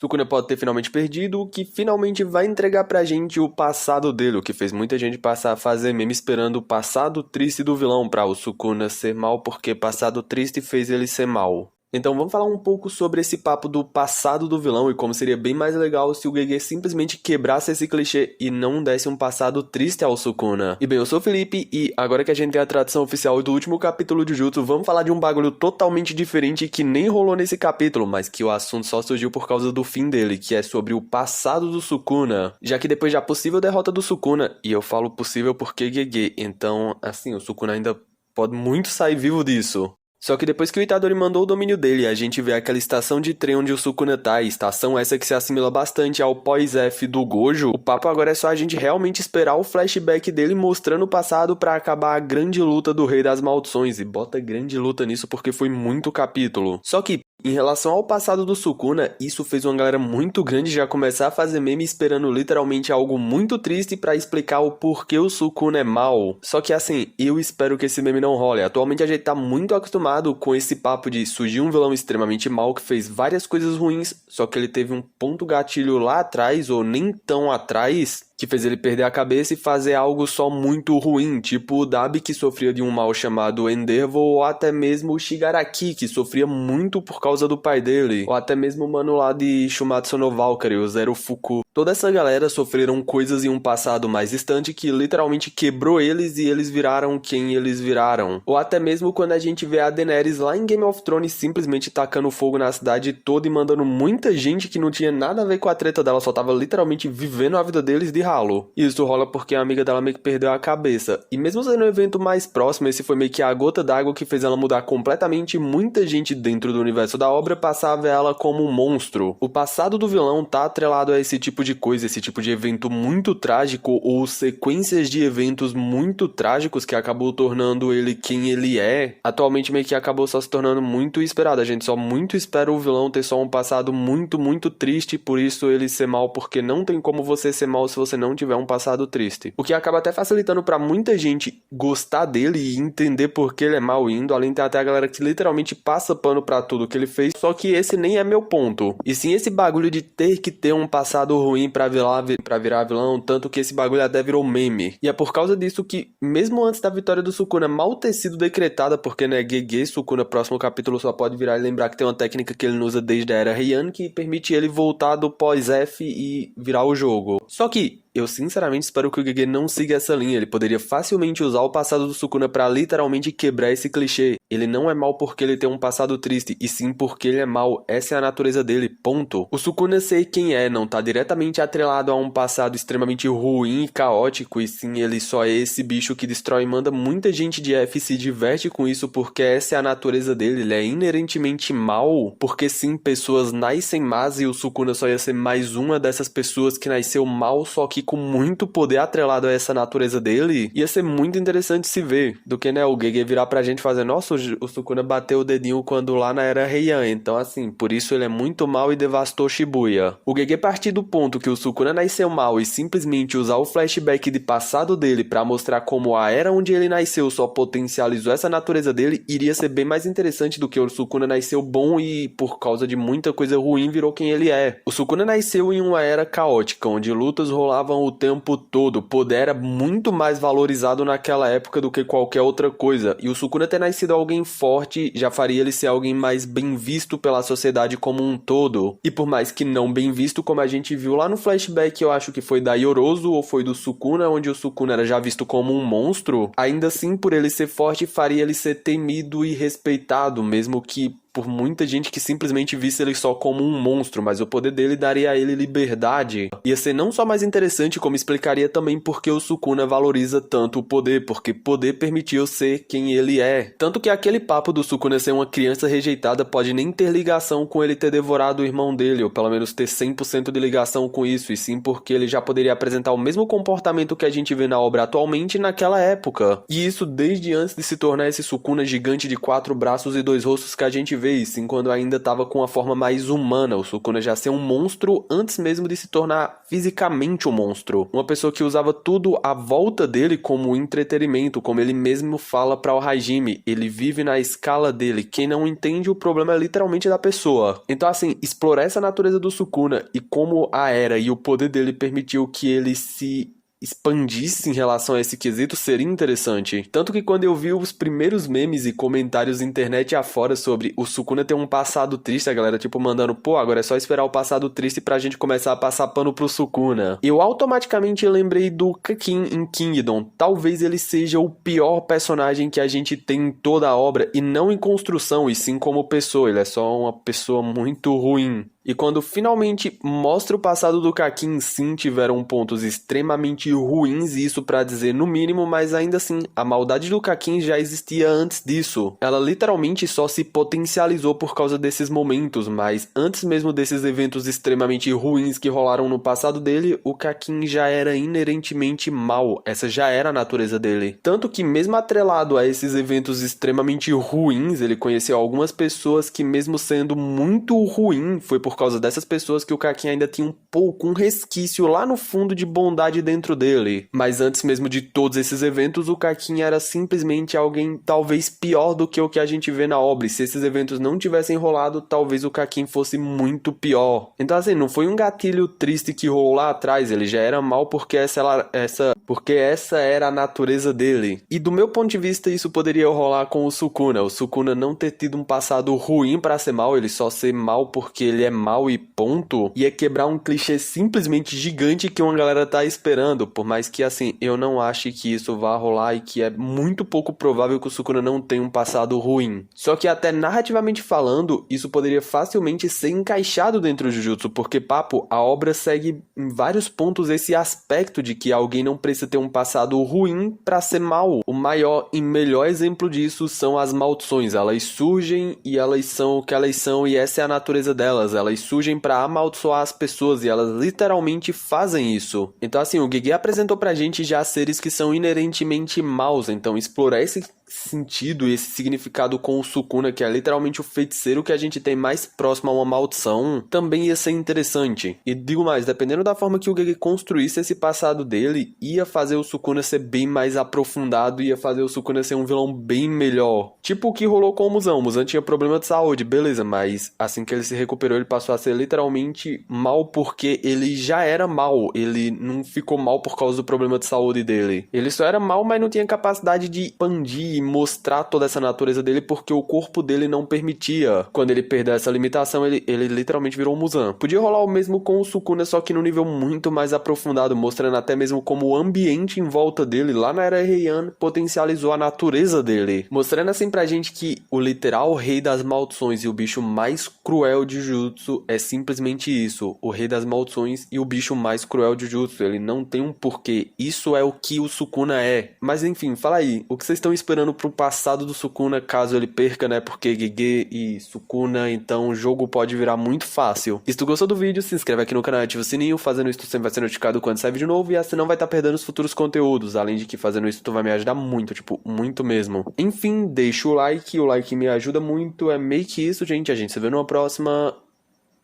Sukuna pode ter finalmente perdido, o que finalmente vai entregar pra gente o passado dele, o que fez muita gente passar a fazer meme esperando o passado triste do vilão pra o Sukuna ser mal porque passado triste fez ele ser mal. Então vamos falar um pouco sobre esse papo do passado do vilão e como seria bem mais legal se o GG simplesmente quebrasse esse clichê e não desse um passado triste ao Sukuna. E bem, eu sou o Felipe e agora que a gente tem a tradução oficial do último capítulo de Jujutsu, vamos falar de um bagulho totalmente diferente que nem rolou nesse capítulo, mas que o assunto só surgiu por causa do fim dele, que é sobre o passado do Sukuna. Já que depois da possível derrota do Sukuna, e eu falo possível porque GG, então assim, o Sukuna ainda pode muito sair vivo disso. Só que depois que o Itadori mandou o domínio dele, a gente vê aquela estação de trem onde o Sukuna tá, estação essa que se assimila bastante ao pós-F do Gojo, o papo agora é só a gente realmente esperar o flashback dele mostrando o passado pra acabar a grande luta do Rei das Maldições, e bota grande luta nisso porque foi muito capítulo. Só que, em relação ao passado do Sukuna, isso fez uma galera muito grande já começar a fazer meme esperando literalmente algo muito triste pra explicar o porquê o Sukuna é mal. Só que assim, eu espero que esse meme não role. Atualmente a gente tá muito acostumado com esse papo de surgir um vilão extremamente mal que fez várias coisas ruins, só que ele teve um ponto gatilho lá atrás, ou nem tão atrás, que fez ele perder a cabeça e fazer algo só muito ruim, tipo o Dabi que sofria de um mal chamado Endeavor, ou até mesmo o Shigaraki que sofria muito por causa do pai dele, ou até mesmo o mano lá de Shumatsu no Valkyrie, o Zero Fuku. Toda essa galera sofreram coisas em um passado mais distante que literalmente quebrou eles e eles viraram quem eles viraram. Ou até mesmo quando a gente vê a Daenerys lá em Game of Thrones simplesmente tacando fogo na cidade toda e mandando muita gente que não tinha nada a ver com a treta dela, só tava literalmente vivendo a vida deles de ralo. E isso rola porque a amiga dela meio que perdeu a cabeça. E mesmo sendo um evento mais próximo, esse foi meio que a gota d'água que fez ela mudar completamente. Muita gente dentro do universo da obra passava ela como um monstro. O passado do vilão tá atrelado a esse tipo de coisa, esse tipo de evento muito trágico ou sequências de eventos muito trágicos que acabou tornando ele quem ele é. Atualmente meio que acabou só se tornando muito esperado. A gente só muito espera o vilão ter só um passado muito, muito triste, por isso ele ser mal, porque não tem como você ser mal se você não tiver um passado triste. O que acaba até facilitando pra muita gente gostar dele e entender por que ele é mal indo, além de ter até a galera que literalmente passa pano pra tudo que ele fez, só que esse nem é meu ponto. E sim esse bagulho de ter que ter um passado ruim pra virar vilão, tanto que esse bagulho até virou meme. E é por causa disso que, mesmo antes da vitória do Sukuna mal ter sido decretada, porque né, GG, Sukuna, próximo capítulo só pode virar e lembrar que tem uma técnica que ele não usa desde a era Heian, que permite ele voltar do pós-F e virar o jogo. Só que eu sinceramente espero que o GG não siga essa linha. Ele poderia facilmente usar o passado do Sukuna pra literalmente quebrar esse clichê. Ele não é mal porque ele tem um passado triste, e sim porque ele é mal. Essa é a natureza dele, ponto. O Sukuna ser quem é não tá diretamente atrelado a um passado extremamente ruim e caótico, e sim, ele só é esse bicho que destrói e manda muita gente de F e se diverte com isso porque essa é a natureza dele. Ele é inerentemente mal, porque sim, pessoas nascem más e o Sukuna só ia ser mais uma dessas pessoas que nasceu mal, só que com muito poder atrelado a essa natureza dele. Ia ser muito interessante se ver, do que né, o GG virar pra gente fazer, nossa, o Sukuna bateu o dedinho quando lá na era Heian, então assim, por isso ele é muito mal e devastou Shibuya. O GG partir do ponto que o Sukuna nasceu mal e simplesmente usar o flashback de passado dele pra mostrar como a era onde ele nasceu só potencializou essa natureza dele, iria ser bem mais interessante do que o Sukuna nasceu bom e por causa de muita coisa ruim virou quem ele é. O Sukuna nasceu em uma era caótica, onde lutas rolavam o tempo todo, o poder era muito mais valorizado naquela época do que qualquer outra coisa, e o Sukuna ter nascido alguém forte já faria ele ser alguém mais bem visto pela sociedade como um todo. E por mais que não bem visto, como a gente viu lá no flashback, eu acho que foi da Yorozu ou foi do Sukuna, onde o Sukuna era já visto como um monstro, ainda assim por ele ser forte faria ele ser temido e respeitado, mesmo que por muita gente que simplesmente visse ele só como um monstro, mas o poder dele daria a ele liberdade. Ia ser não só mais interessante, como explicaria também porque o Sukuna valoriza tanto o poder, porque poder permitiu ser quem ele é. Tanto que aquele papo do Sukuna ser uma criança rejeitada pode nem ter ligação com ele ter devorado o irmão dele, ou pelo menos ter 100% de ligação com isso, e sim porque ele já poderia apresentar o mesmo comportamento que a gente vê na obra atualmente naquela época. E isso desde antes de se tornar esse Sukuna gigante de 4 braços e 2 rostos que a gente vê vê, e sim quando ainda estava com a forma mais humana, o Sukuna já ser um monstro antes mesmo de se tornar fisicamente um monstro. Uma pessoa que usava tudo à volta dele como entretenimento, como ele mesmo fala para o Hajime, ele vive na escala dele, quem não entende o problema é literalmente da pessoa. Então assim, explorar essa natureza do Sukuna e como a era e o poder dele permitiu que ele se expandisse em relação a esse quesito seria interessante. Tanto que quando eu vi os primeiros memes e comentários na internet afora sobre o Sukuna ter um passado triste, a galera tipo mandando, pô, agora é só esperar o passado triste pra gente começar a passar pano pro Sukuna. Eu automaticamente lembrei do Kakin em Kingdom. Talvez ele seja o pior personagem que a gente tem em toda a obra, e não em construção, e sim como pessoa. Ele é só uma pessoa muito ruim. E quando finalmente mostra o passado do Kakin, sim, tiveram pontos extremamente ruins, isso pra dizer no mínimo, mas ainda assim, a maldade do Kakin já existia antes disso. Ela literalmente só se potencializou por causa desses momentos, mas antes mesmo desses eventos extremamente ruins que rolaram no passado dele, o Kakin já era inerentemente mal, essa já era a natureza dele. Tanto que mesmo atrelado a esses eventos extremamente ruins, ele conheceu algumas pessoas que mesmo sendo muito ruim, foi por causa dessas pessoas que o Kakin ainda tinha um resquício lá no fundo de bondade dentro dele. Mas antes mesmo de todos esses eventos, o Kakin era simplesmente alguém talvez pior do que o que a gente vê na obra. E se esses eventos não tivessem rolado, talvez o Kakin fosse muito pior. Então assim, não foi um gatilho triste que rolou lá atrás, ele já era mal porque essa era a natureza dele. E do meu ponto de vista, isso poderia rolar com o Sukuna não ter tido um passado ruim pra ser mal, ele só ser mal porque ele é mal e ponto, ia quebrar um clichê simplesmente gigante que uma galera tá esperando, por mais que assim, eu não ache que isso vá rolar e que é muito pouco provável que o Sukuna não tenha um passado ruim. Só que até narrativamente falando, isso poderia facilmente ser encaixado dentro do Jujutsu, porque papo, a obra segue em vários pontos esse aspecto de que alguém não precisa ter um passado ruim pra ser mal. O maior e melhor exemplo disso são as maldições, elas surgem e elas são o que elas são e essa é a natureza delas. Elas surgem pra amaldiçoar as pessoas e elas literalmente fazem isso. Então assim, o Gege apresentou pra gente já seres que são inerentemente maus, então explorar esse sentido e esse significado com o Sukuna, que é literalmente o feiticeiro que a gente tem mais próximo a uma maldição, também ia ser interessante. E digo mais, dependendo da forma que o Gege construísse esse passado dele, ia fazer o Sukuna ser bem mais aprofundado, ia fazer o Sukuna ser um vilão bem melhor. Tipo o que rolou com o Muzan. O Muzan tinha problema de saúde, beleza, mas assim que ele se recuperou, ele passou a ser literalmente mal porque ele já era mal. Ele não ficou mal por causa do problema de saúde dele. Ele só era mal, mas não tinha capacidade de expandir e mostrar toda essa natureza dele porque o corpo dele não permitia. Quando ele perdeu essa limitação, ele literalmente virou um Muzan. Podia rolar o mesmo com o Sukuna, só que num nível muito mais aprofundado, mostrando até mesmo como o ambiente em volta dele, lá na Era Heian, potencializou a natureza dele. Mostrando assim pra gente que o literal rei das maldições e o bicho mais cruel de Jujutsu é simplesmente isso. O rei das maldições e o bicho mais cruel de Jujutsu. Ele não tem um porquê. Isso é o que o Sukuna é. Mas enfim, fala aí. O que vocês estão esperando pro passado do Sukuna caso ele perca, né? Porque Gege e Sukuna, então o jogo pode virar muito fácil. E se tu gostou do vídeo, se inscreve aqui no canal e ativa o sininho. Fazendo isso tu sempre vai ser notificado quando sair vídeo novo e assim não vai estar perdendo os futuros conteúdos. Além de que fazendo isso tu vai me ajudar muito, tipo, muito mesmo. Enfim, deixa o like me ajuda muito. É meio que isso, gente. A gente se vê numa próxima.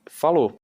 Falou!